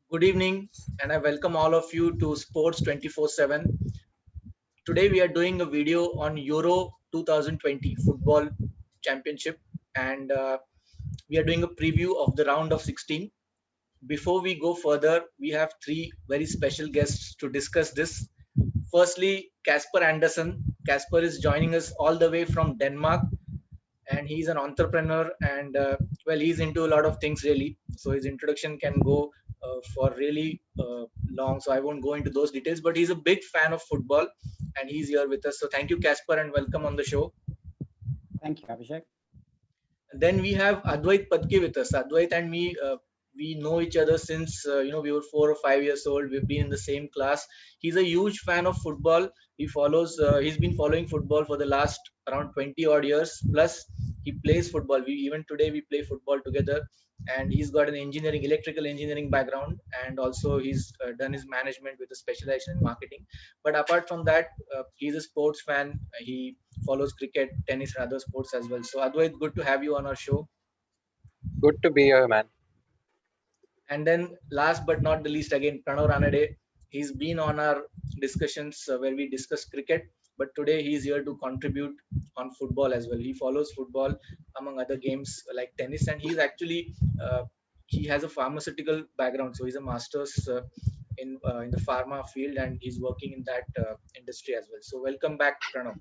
Good evening, and I welcome all of you to Sports 24/7. Today, we are doing a video on Euro 2020 Football Championship, and we are doing a preview of the round of 16. Before we go further, we have three very special guests to discuss this. Firstly, Casper Andersen. Casper is joining us all the way from Denmark, and he's an entrepreneur and well, he's into a lot of things really, so his introduction can go for really long, so I won't go into those details, but he's a big fan of football and he's here with us. So thank you, Casper, and welcome on the show. Thank you, Abhishek. And then we have Advait Patki with us. Advait and me, we know each other since we were 4 or 5 years old. We've been in the same class. He's a huge fan of football. He's been following football for the last around 20 odd years. Plus, he plays football. We even today we play football together. And he's got an electrical engineering background, and also he's done his management with a specialization in marketing. But apart from that, he's a sports fan. He follows cricket, tennis, and other sports as well. So Advait, good to have you on our show. Good to be here, man. And then last but not the least, again, Pranav Ranade. He's been on our discussions where we discuss cricket, but today he's here to contribute on football as well. He follows football among other games like tennis, and he has a pharmaceutical background, so he's a master's in the pharma field, and he's working in that industry as well. So welcome back, Pranav.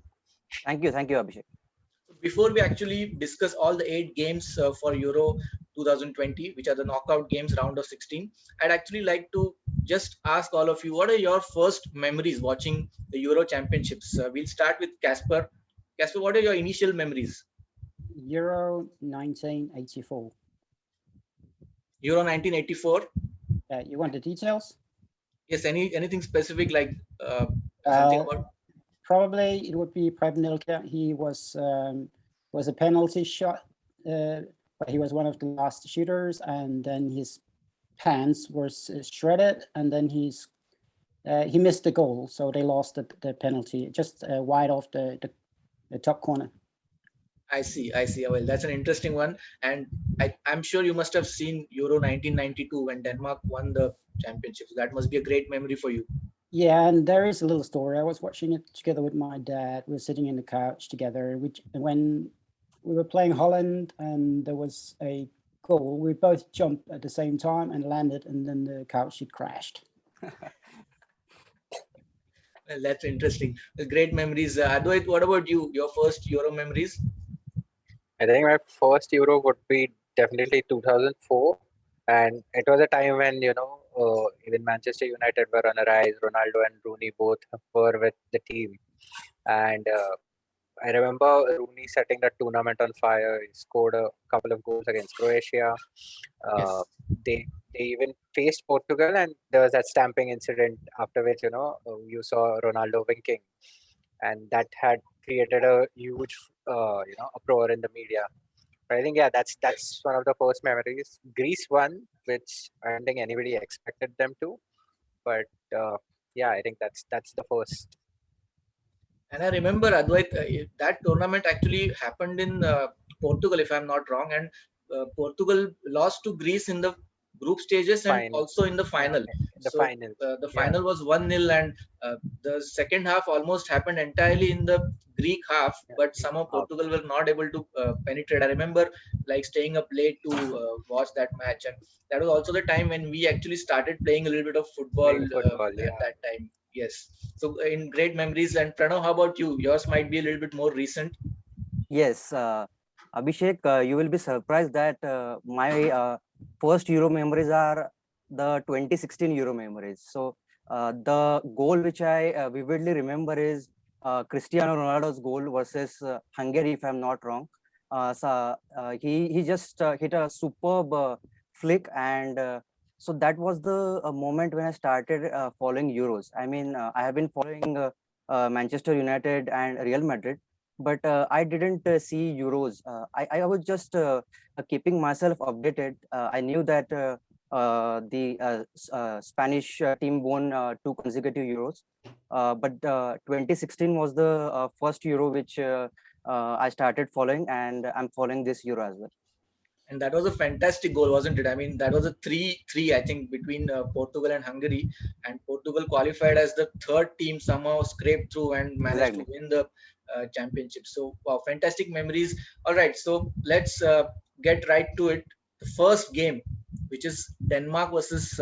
Thank you, Abhishek. Before we actually discuss all the 8 games for Euro 2020, which are the knockout games, round of 16, I'd actually like to just ask all of you, what are your first memories watching the Euro Championships? We'll start with Casper. Casper, what are your initial memories? Euro 1984. Euro 1984. You want the details? Yes. Anything specific like something about? Probably it would be Pranav. He was a penalty shot, but he was one of the last shooters, and then his pants were shredded, and then he missed the goal, so they lost the penalty just wide off the top corner. I see. Well, that's an interesting one, and I'm sure you must have seen Euro 1992 when Denmark won the championship. That must be a great memory for you. Yeah, and there is a little story. I was watching it together with my dad. We were sitting in the couch together. When we were playing Holland and there was a goal, we both jumped at the same time and landed, and then the couch seat crashed. Well, that's interesting. Great memories. Advait, what about you? Your first Euro memories? I think my first Euro would be definitely 2004. And it was a time when, even Manchester United were on a rise. Ronaldo and Rooney both were with the team. And I remember Rooney setting the tournament on fire. He scored a couple of goals against Croatia. Yes. They even faced Portugal, and there was that stamping incident after which, you saw Ronaldo winking. And that had created a huge, uproar in the media. But I think, yeah, that's one of the first memories. Greece won, which I don't think anybody expected them to. But yeah, I think that's the first. And I remember, Advait, that tournament actually happened in Portugal, if I'm not wrong, and Portugal lost to Greece in the group stages and also in the final. The final was 1-0, and the second half almost happened entirely in the Greek half, but somehow Portugal were not able to penetrate. I remember like staying up late to watch that match, and that was also the time when we actually started playing a little bit of football, at that time. Yes. So in great memories. And Pranav, how about you? Yours might be a little bit more recent. Yes, Abhishek, you will be surprised that my first Euro memories are the 2016 Euro memories. So the goal which I vividly remember is Cristiano Ronaldo's goal versus Hungary, if I'm not wrong. He just hit a superb flick, and so that was the moment when I started following Euros. I mean, I have been following Manchester United and Real Madrid, but I didn't see Euros. I was just keeping myself updated. I knew that the Spanish team won 2 consecutive Euros, but 2016 was the first Euro which I started following, and I'm following this Euro as well. And that was a fantastic goal, wasn't it? I mean, that was a 3-3, I think, between Portugal and Hungary. And Portugal qualified as the third team, somehow scraped through and managed to Exactly. win the championship. So, wow, fantastic memories. All right, so let's get right to it. The first game, which is Denmark versus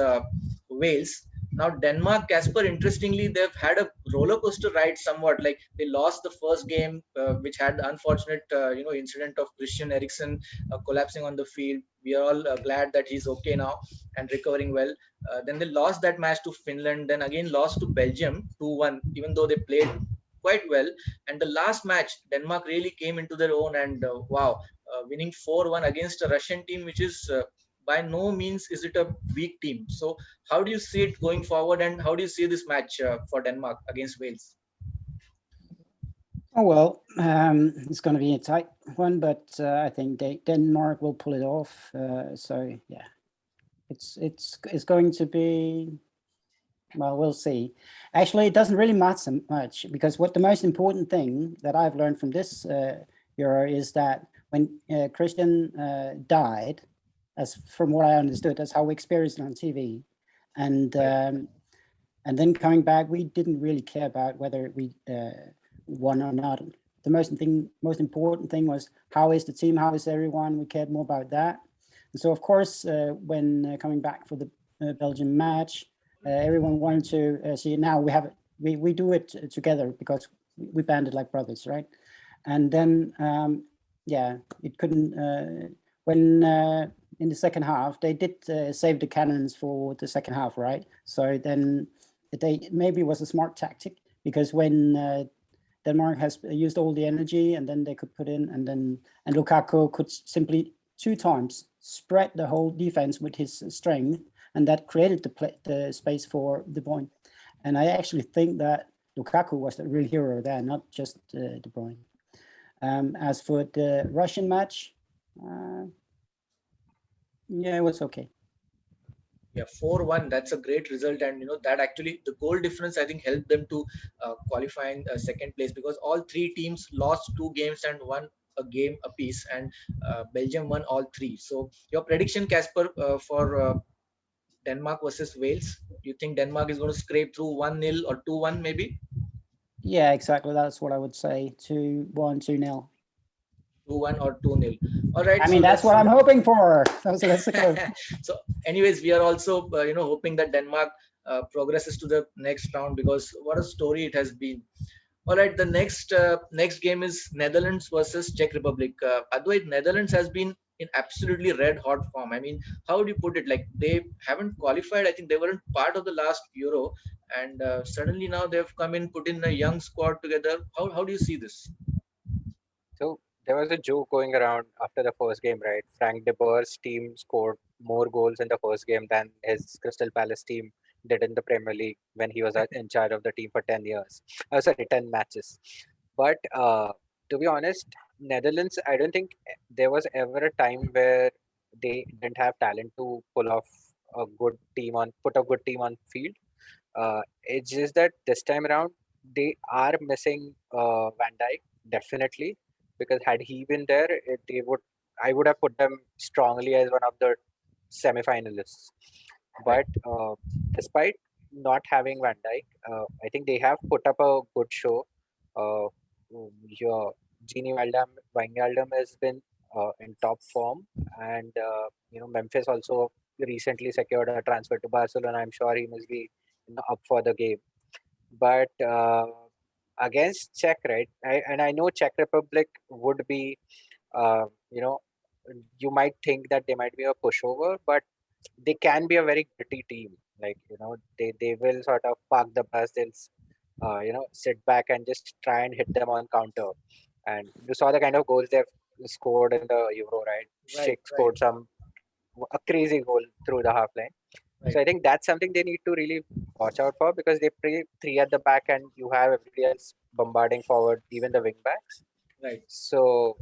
Wales. Now, Denmark, Casper, interestingly, they've had a roller coaster ride somewhat. Like they lost the first game, which had the unfortunate, incident of Christian Eriksen collapsing on the field. We are all glad that he's okay now and recovering well. Then they lost that match to Finland, then again lost to Belgium 2-1, even though they played quite well. And the last match, Denmark really came into their own and wow, winning 4-1 against a Russian team, which is by no means is it a weak team. So how do you see it going forward, and how do you see this match for Denmark against Wales? Oh well, it's going to be a tight one, but I think Denmark will pull it off. So yeah, it's going to be. Well, we'll see. Actually, it doesn't really matter much because what the most important thing that I've learned from this Euro is that when Christian died, as from what I understood, that's how we experienced it on TV, and then coming back, we didn't really care about whether we won or not. The most important thing was how is the team, how is everyone. We cared more about that, and so of course, when coming back for the Belgian match. Everyone wanted to see it now. We do it together because we banded like brothers, right? And then it couldn't. When in the second half, they did save the cannons for the second half, right? So then maybe it was a smart tactic because when Denmark has used all the energy and then they could put in and Lukaku could simply 2 times spread the whole defense with his strength. And that created the space for De Bruyne. And I actually think that Lukaku was the real hero there, not just De Bruyne. As for the Russian match, it was okay. Yeah, 4-1, that's a great result. And that actually the goal difference, I think, helped them to qualify in second place, because all 3 teams lost 2 games and won a game apiece, and Belgium won all 3. So your prediction, Casper, for Denmark versus Wales? You think Denmark is going to scrape through 1-0 or 2-1 maybe? Yeah, exactly. That's what I would say. 2-1, 2-0. 2-1 or 2-0. All right. I mean, that's what I'm hoping for. So let's go. So anyways, we are also, hoping that Denmark progresses to the next round, because what a story it has been. All right, the next game is Netherlands versus Czech Republic. Advait, Netherlands has been in absolutely red hot form. I mean, how would you put it? Like they haven't qualified. I think they weren't part of the last Euro, and suddenly now they've come in, put in a young squad together. How do you see this? So there was a joke going around after the first game, right? Frank de Boer's team scored more goals in the first game than his Crystal Palace team did in the Premier League when he was in charge of the team for 10 years. 10 matches. But to be honest, Netherlands, I don't think there was ever a time where they didn't have talent to pull off put a good team on field. It's just that this time around, they are missing Van Dijk, definitely, because had he been there, I would have put them strongly as one of the semi-finalists. But despite not having Van Dijk, I think they have put up a good show. Your Gini Wijnaldum has been in top form, and Memphis also recently secured a transfer to Barcelona. I'm sure he must be up for the game. But against Czech, right? I know Czech Republic would be, uh, you know, you might think that they might be a pushover, but they can be a very gritty team. Like they will sort of park the bus. They'll sit back and just try and hit them on counter. And you saw the kind of goals they've scored in the Euro, right? Right, Schick scored a crazy goal through the half line. So I think that's something they need to really watch out for, because they play 3 at the back and you have everybody else bombarding forward, even the wing backs. right. So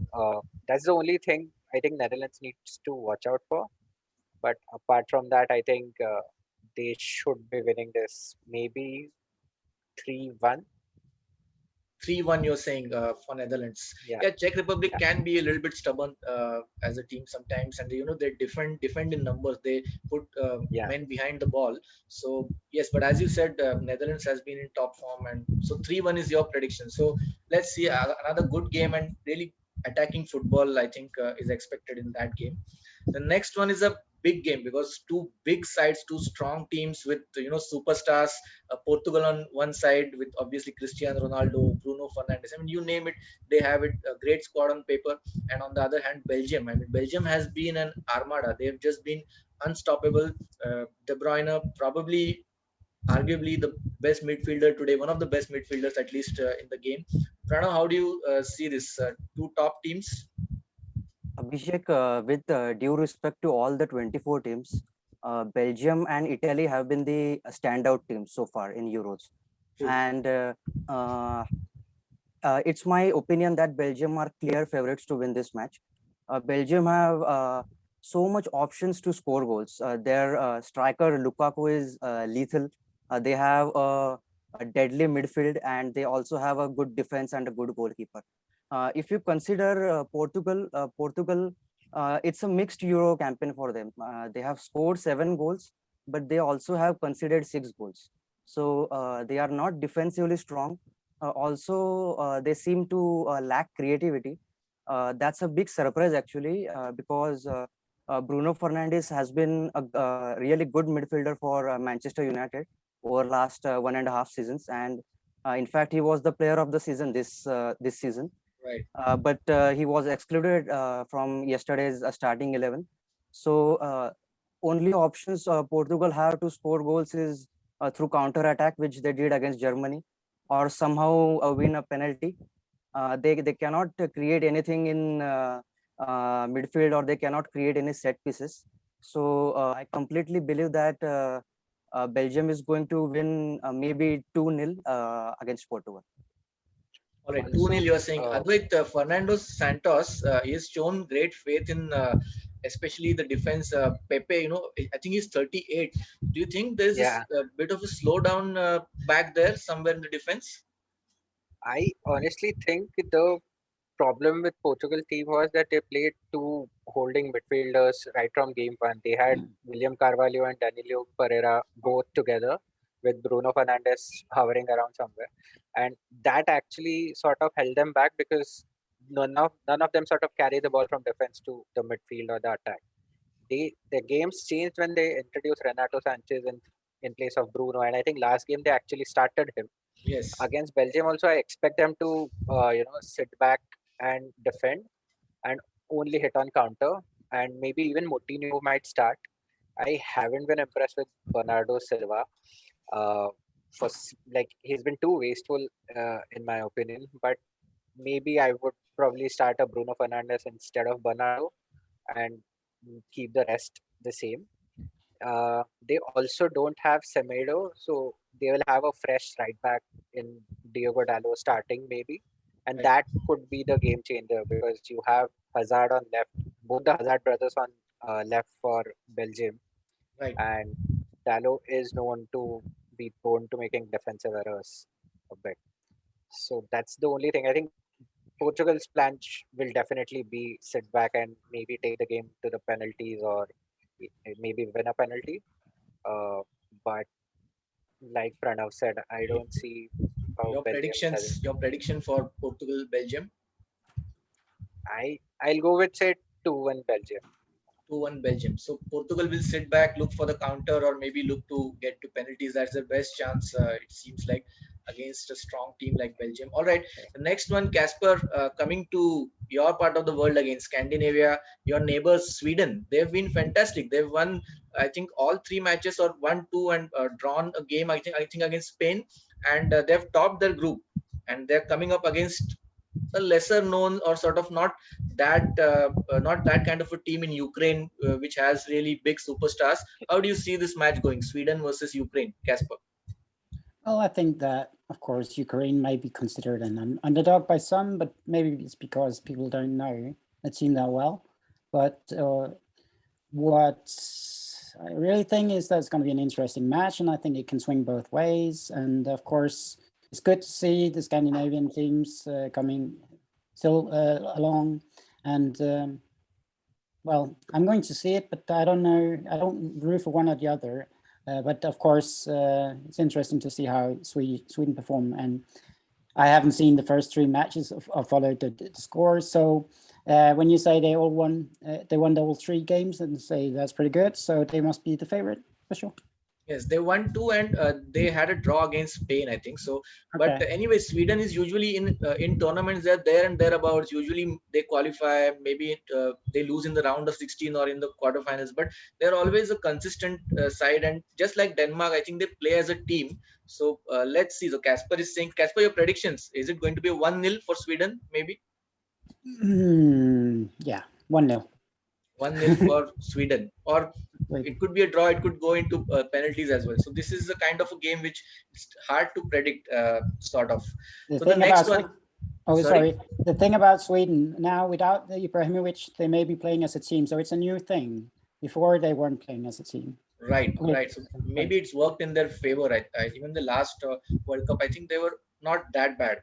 that's the only thing I think Netherlands needs to watch out for. But apart from that, I think they should be winning this maybe 3-1. 3-1 you're saying for Netherlands. Yeah. Czech Republic Yeah. can be a little bit stubborn as a team sometimes, and they defend in numbers. They put Yeah. men behind the ball. So yes, but as you said, Netherlands has been in top form, and so 3-1 is your prediction. So let's see another good game, and really attacking football I think is expected in that game. The next one is a big game because two big sides, two strong teams with superstars. Portugal on one side with obviously Cristiano Ronaldo, Bruno Fernandes. I mean, you name it, they have it. A great squad on paper. And on the other hand, Belgium. I mean, Belgium has been an armada. They've just been unstoppable. De Bruyne probably, arguably the best midfielder today, one of the best midfielders at least in the game. Pranav, how do you see this two top teams? Abhishek, with due respect to all the 24 teams, Belgium and Italy have been the standout teams so far in Euros. True. And uh, it's my opinion that Belgium are clear favorites to win this match. Belgium have so much options to score goals. Their striker Lukaku is lethal. They have a deadly midfield, and they also have a good defense and a good goalkeeper. If you consider Portugal, it's a mixed Euro campaign for them. They have scored 7 goals, but they also have conceded 6 goals. So they are not defensively strong. Also, they seem to lack creativity. That's a big surprise actually, because Bruno Fernandes has been a really good midfielder for Manchester United over last 1.5 seasons, and in fact, he was the player of the season this season. Right. But he was excluded from yesterday's starting 11. So only options Portugal have to score goals is through counter attack, which they did against Germany, or somehow win a penalty. They cannot create anything in midfield, or they cannot create any set pieces. So I completely believe that Belgium is going to win maybe 2-0 against Portugal. All right, 2-0 Also, you're saying. Advait, Fernando Santos, he has shown great faith in especially the defense. Pepe, I think he's 38. Do you think there's this yeah, bit of a slowdown back there somewhere in the defense? I honestly think the problem with Portugal team was that they played two holding midfielders right from game one. They had William Carvalho and Danilo Pereira both together with Bruno Fernandes hovering around somewhere, and that actually sort of held them back because none of them sort of carry the ball from defense to the midfield or the attack. The games changed when they introduced Renato Sanchez in place of Bruno, and I think last game they actually started him Yes. against Belgium. Also, I expect them to sit back and defend and only hit on counter, and maybe even Moutinho might start. I haven't been impressed with Bernardo Silva. Uh, like he's been too wasteful in my opinion. But maybe I would probably start a Bruno Fernandes instead of Bernardo and keep the rest the same. They also don't have Semedo, so they will have a fresh right back in Diogo Dalot starting maybe, and Right. that could be the game changer because you have Hazard on left, both the Hazard brothers on left for Belgium, Right. and Dalot is known to be prone to making defensive errors a bit. So that's the only thing. I think Portugal's plan will definitely be sit back and maybe take the game to the penalties or maybe win a penalty. Uh, but like Pranav said, I Y- don't see how Your Belgium doesn't. predictions, your prediction for Portugal, Belgium? I'll go with say 2-1 Belgium. 2-1 Belgium. So Portugal will sit back, look for the counter, or maybe look to get to penalties. That's the best chance, it seems like, against a strong team like Belgium. All right, the next one, Casper, coming to your part of the world again, Scandinavia, your neighbors, Sweden. They've been fantastic. They've won, I think, all 3 matches, or 1-2, and drawn a game, I think against Spain, and they've topped their group. And they're coming up against a lesser known, or sort of not that kind of a team in Ukraine, which has really big superstars. How do you see this match going, Sweden versus Ukraine, Casper? Well, I think that, of course, Ukraine might be considered an underdog by some, but maybe it's because people don't know the team that well. But what I really think is that it's going to be an interesting match, and I think it can swing both ways. And of course, it's good to see the Scandinavian teams coming still along. And well, I'm going to see it, but I don't know. I don't root for one or the other. But of course, it's interesting to see how Sweden perform. And I haven't seen the first 3 matches. I've followed the scores. So when you say they won all 3 games, and say that's pretty good, so they must be the favorite for sure. Yes, they won 2 and they had a draw against Spain, I think so. But Okay. anyway, Sweden is usually in tournaments. They're there and thereabouts. Usually they qualify. Maybe they lose in the round of 16 or in the quarterfinals. But they're always a consistent side. And just like Denmark, I think they play as a team. So let's see. So Casper is saying, Casper, your predictions? Is it going to be a 1-0 for Sweden? Maybe Yeah, 1-0. 1-0 for Sweden, or Wait. it could be a draw. It could go into penalties as well. So this is the kind of a game which is hard to predict, sort of. The So the thing next about one. Oh, Sorry? sorry. The thing about Sweden now, without Ibrahimovic, they may be playing as a team. So it's a new thing. Before they weren't playing as a team. Right, Okay. right. So maybe it's worked in their favor. Even the last World Cup, I think they were not that bad.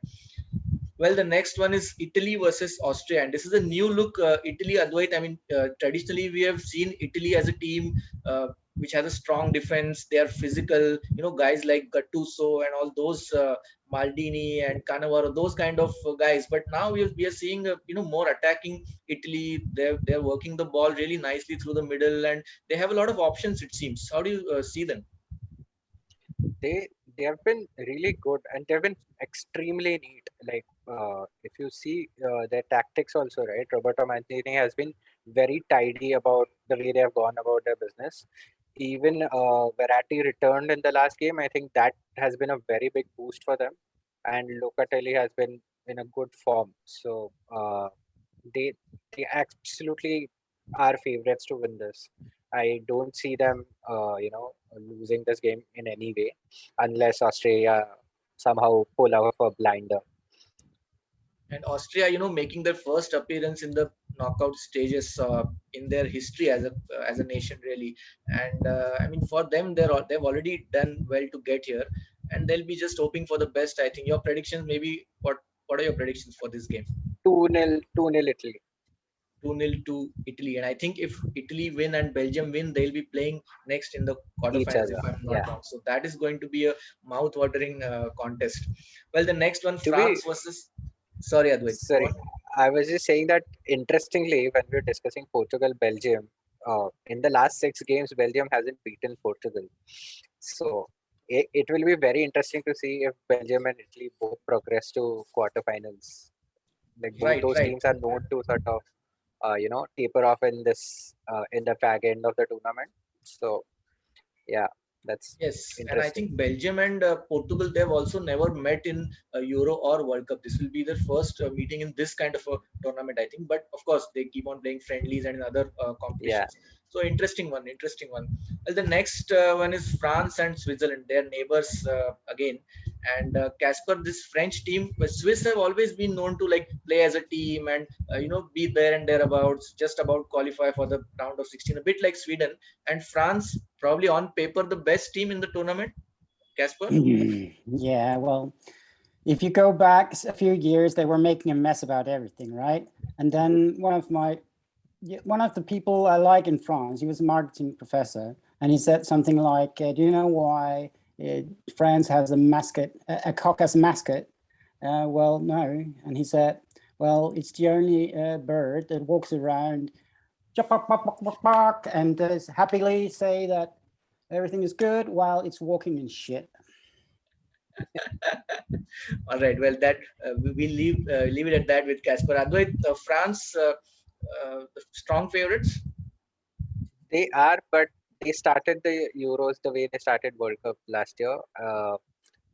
Well, the next one is Italy versus Austria, and this is a new look. Italy, Advait. I mean, traditionally we have seen Italy as a team which has a strong defense. They are physical. You know, guys like Gattuso and all those, Maldini and Cannavaro, those kind of guys. But now we are seeing more attacking Italy. They're working the ball really nicely through the middle, and they have a lot of options. It seems. How do you see them? They have been really good, and they've been extremely neat. Like if you see their tactics also, right? Roberto Mancini has been very tidy about the way they have gone about their business. Even Verratti returned in the last game. I think that has been a very big boost for them, and Locatelli has been in a good form. So they absolutely are favorites to win this. I don't see them, losing this game in any way, unless Australia somehow pull out a blinder. And Austria, making their first appearance in the knockout stages in their history as a nation, really. And I mean, for them, they've already done well to get here, and they'll be just hoping for the best. I think your predictions, maybe what are your predictions for this game? 2-0 Italy. 2-0 to Italy, and I think if Italy win and Belgium win, they'll be playing next in the Each quarterfinals, other. if I'm not Yeah. wrong. So that is going to be a mouth-watering contest. Well, the next one, To be France versus. Sorry, Advait, go sorry, on. I was just saying that interestingly, when we were discussing Portugal, Belgium, in the last 6 games, Belgium hasn't beaten Portugal. So it will be very interesting to see if Belgium and Italy both progress to quarterfinals. Like both Right, those right. teams are known to sort of, taper off in this in the fag end of the tournament. So yeah, that's Yes, and I interesting. think Belgium and Portugal, they've also never met in Euro or World Cup. This will be their first meeting in this kind of a tournament, I think. But of course, they keep on playing friendlies and in other Yeah, competitions. So interesting one, interesting one. Well, the next one is France and Switzerland. They're neighbors again. And Casper, this French team, but Swiss have always been known to like play as a team and be there and thereabouts, just about qualify for the round of 16, a bit like Sweden. And France, probably on paper, the best team in the tournament. Casper? Yeah, well, if you go back a few years, they were making a mess about everything, right? And then one of the people I like in France, he was a marketing professor, and he said something like, "Do you know why France has a mascot, a cock as a mascot?" Well, no. And he said, "Well, it's the only bird that walks around and happily say that everything is good while it's walking in shit." All right. Well, that we leave it at that with Casper. Advait, France, the strong favorites. they are, but they started the Euros the way they started World Cup last year.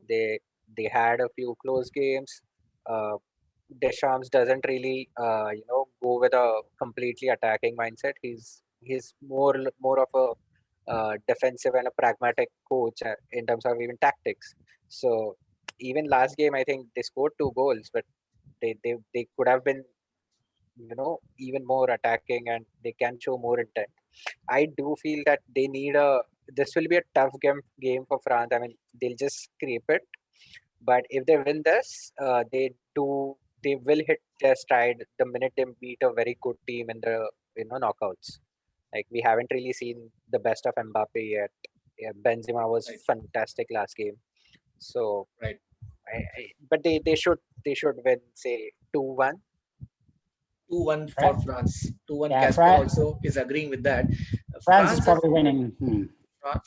They they had a few close games. Uh, Deschamps doesn't really go with a completely attacking mindset. He's more of a defensive and a pragmatic coach in terms of even tactics. So even last game, I think they scored 2 goals, but they could have been even more attacking, and they can show more intent. I do feel that they need this will be a tough game for France. I mean, they'll just scrape it, But if they win this, they will hit their stride the minute they meet a very good team in the knockouts. Like we haven't really seen the best of Mbappe yet. Yeah, Benzema was Right. fantastic last game. So, Right. but they should win, say 2-1. 2-1 for Fran- France. 2-1. Yeah, Casper also is agreeing with that. France is France has probably winning.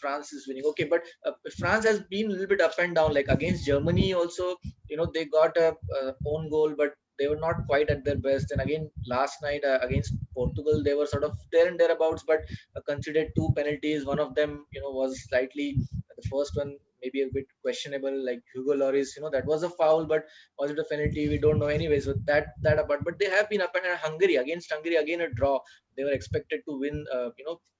France is winning. Okay, but France has been a little bit up and down. Like against Germany, also, they got a own goal, but they were not quite at their best. And again, last night against Portugal, they were sort of there and thereabouts, but considered two penalties. One of them, was slightly the first one maybe a bit questionable, like Hugo Lloris. That was a foul, but was it a penalty? We don't know anyway. So that apart, but they have been up and Hungary against Hungary again a draw. They were expected to win,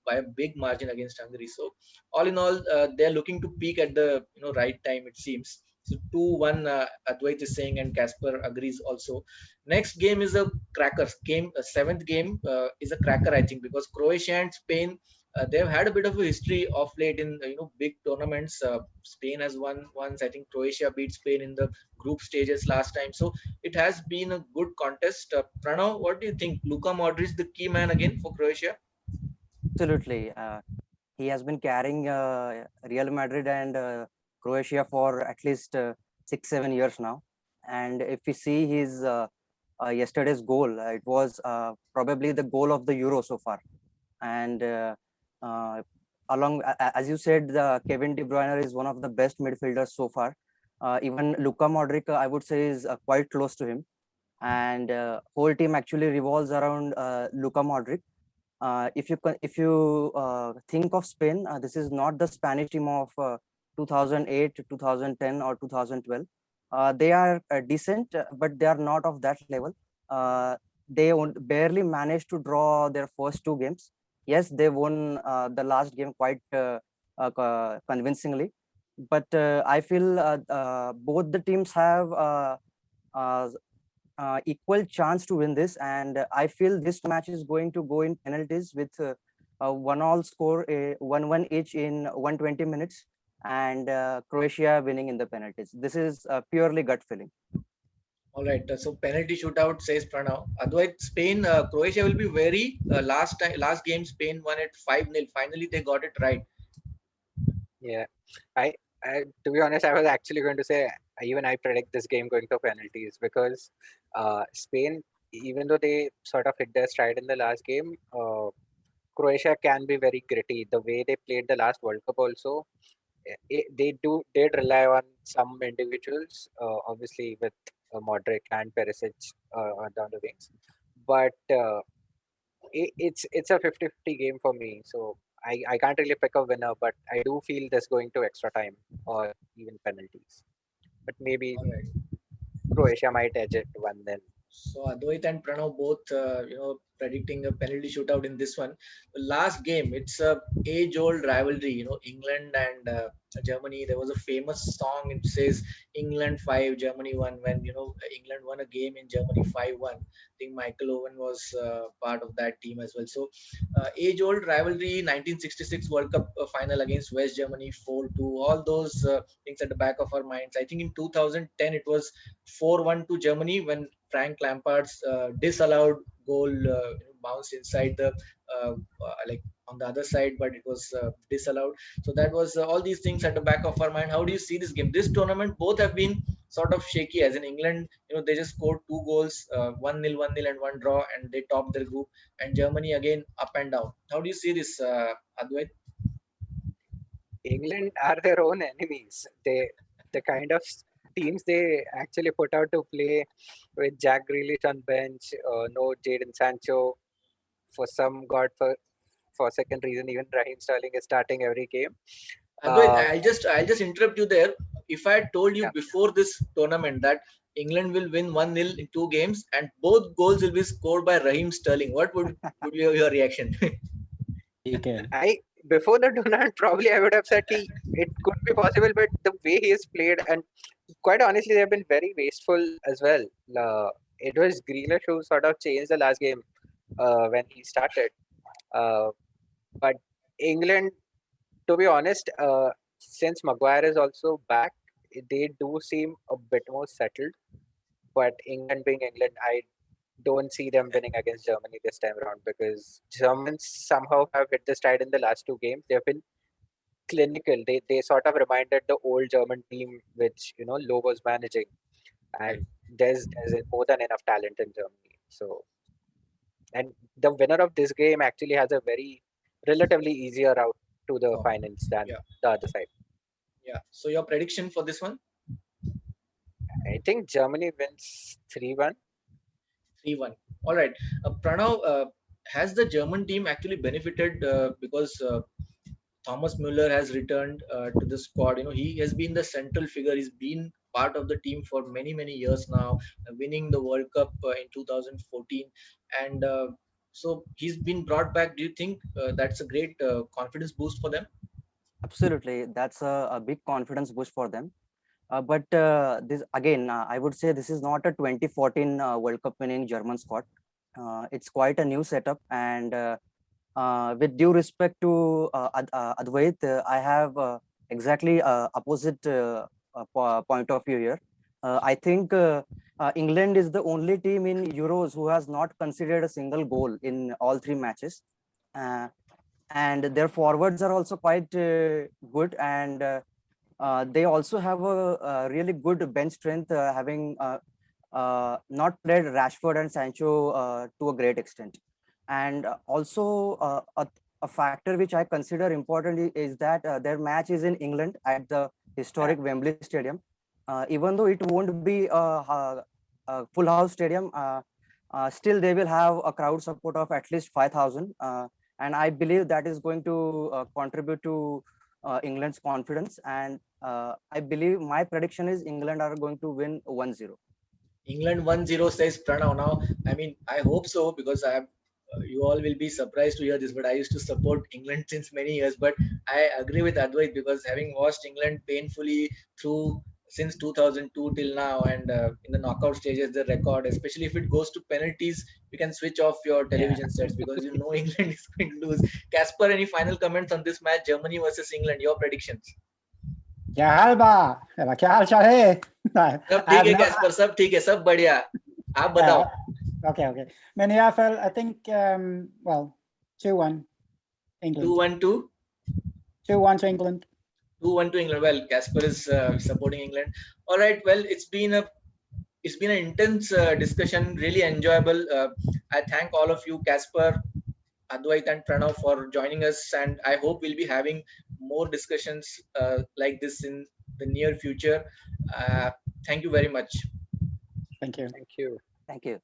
by a big margin against Hungary. So all in all, they're looking to peak at the right time, it seems. So 2-1, Advait is saying, and Casper agrees also. Next game is a cracker game. Seventh game is a cracker, I think, because Croatia and Spain, they've had a bit of a history of late in big tournaments. Spain has won once. I think Croatia beat Spain in the group stages last time. So it has been a good contest. Pranav, what do you think? Luka Modric, the key man again for Croatia? Absolutely. He has been carrying Real Madrid and Croatia for at least 6-7 years now. And if we see his yesterday's goal, it was probably the goal of the Euro so far. And uh, as you said, Kevin De Bruyne is one of the best midfielders so far. Even Luka Modric, I would say, is quite close to him. And whole team actually revolves around Luka Modric. If you think of Spain, this is not the Spanish team of 2008, 2010, or 2012. They are decent, but they are not of that level. They barely managed to draw their first two games. Yes, they won the last game quite convincingly, but I feel both the teams have uh, equal chance to win this, and I feel this match is going to go in penalties with one all score, 1-1 each in 120 minutes, and Croatia winning in the penalties. This is purely gut feeling. All right. So penalty shootout, says Pranav. Otherwise, Spain, Croatia will be very last game Spain won it 5-0. Finally, they got it right. Yeah, I, to be honest, I was actually going to say even I predict this game going to penalties because Spain, even though they sort of hit their stride in the last game, Croatia can be very gritty. The way they played the last World Cup also, they did rely on some individuals, obviously with Modric and Perisic down the wings, but it's a 50-50 game for me. So I can't really pick a winner, but I do feel this going to extra time or even penalties. But maybe All right. Croatia might edge it 1-0. So Advait and Pranav both, predicting a penalty shootout in this one. The last game, it's a age-old rivalry. England and Germany. There was a famous song. It says England 5, Germany 1. When England won a game in Germany 5-1. I think Michael Owen was part of that team as well. So age-old rivalry. 1966 World Cup final against West Germany 4-2. All those things at the back of our minds. I think in 2010 it was 4-1 to Germany when Frank Lampard's disallowed goal bounced inside the like on the other side, but it was disallowed. So that was all these things at the back of our mind. How do you see this game? This tournament, both have been sort of shaky. As in England, they just scored two goals, 1-0, 1-0, and one draw, and they topped their group. And Germany again up and down. How do you see this, Advait? England are their own enemies. The kind of teams they actually put out to play with Jack Grealish on bench, no Jadon Sancho. For some for second reason, even Raheem Sterling is starting every game. Advait, Uh, I'll just interrupt you there. If I had told you yeah, before this tournament that England will win 1-0 in two games and both goals will be scored by Raheem Sterling, what would be your reaction? Okay. before the tournament, probably I would have said it could be possible, but the way he has played, and quite honestly, they've been very wasteful as well. It was Grealish who sort of changed the last game when he started. Uh, but England, to be honest, since Maguire is also back, they do seem a bit more settled. But England being England, I don't see them winning against Germany this time around, because Germans somehow have hit the stride in the last two games. They've been clinical. They sort of reminded the old German team which Low was managing, and there's more than enough talent in Germany. So, and the winner of this game actually has a very relatively easier route to the Oh, finals than yeah. the other side. Yeah. So your prediction for this one? I think Germany wins 3-1. 3-1. All right. Pranav, has the German team actually benefited because Thomas Müller has returned to the squad? He has been the central figure. He's been part of the team for many, many years now, winning the World Cup in 2014. And so he's been brought back. Do you think that's a great confidence boost for them? Absolutely, that's a big confidence boost for them. But this again, I would say this is not a 2014 World Cup winning German squad. It's quite a new setup, and with due respect to Advait, I have exactly opposite point of view here. I think England is the only team in Euros who has not conceded a single goal in all three matches. Uh, and their forwards are also quite good, and they also have a really good bench strength, having not played Rashford and Sancho to a great extent. And also a factor which I consider important is that their match is in England at the historic Wembley Stadium. Even though it won't be a full house stadium, still they will have a crowd support of at least 5,000. And I believe that is going to contribute to England's confidence. And I believe my prediction is England are going to win 1-0. England 1-0 says Pranav. Now, I mean, I hope so, because you all will be surprised to hear this, but I used to support England since many years. But I agree with Advait, because having watched England painfully through since 2002 till now, and in the knockout stages, the record, especially if it goes to penalties, you can switch off your television sets, because England is going to lose. Casper, any final comments on this match, Germany versus England? Your predictions? क्या हाल बा क्या हाल चाल है सब ठीक है Caspar, सब ठीक है, सब बढ़िया, आप बताओ. Okay. Many AFL, I think, well, 2-1 England. 2-1 to? 2-1 to England. 2-1 to England. Well, Casper is supporting England. All right. Well, it's been an intense discussion, really enjoyable. I thank all of you, Casper, Advait and Pranav, for joining us, and I hope we'll be having more discussions like this in the near future. Thank you very much. Thank you. Thank you. Thank you.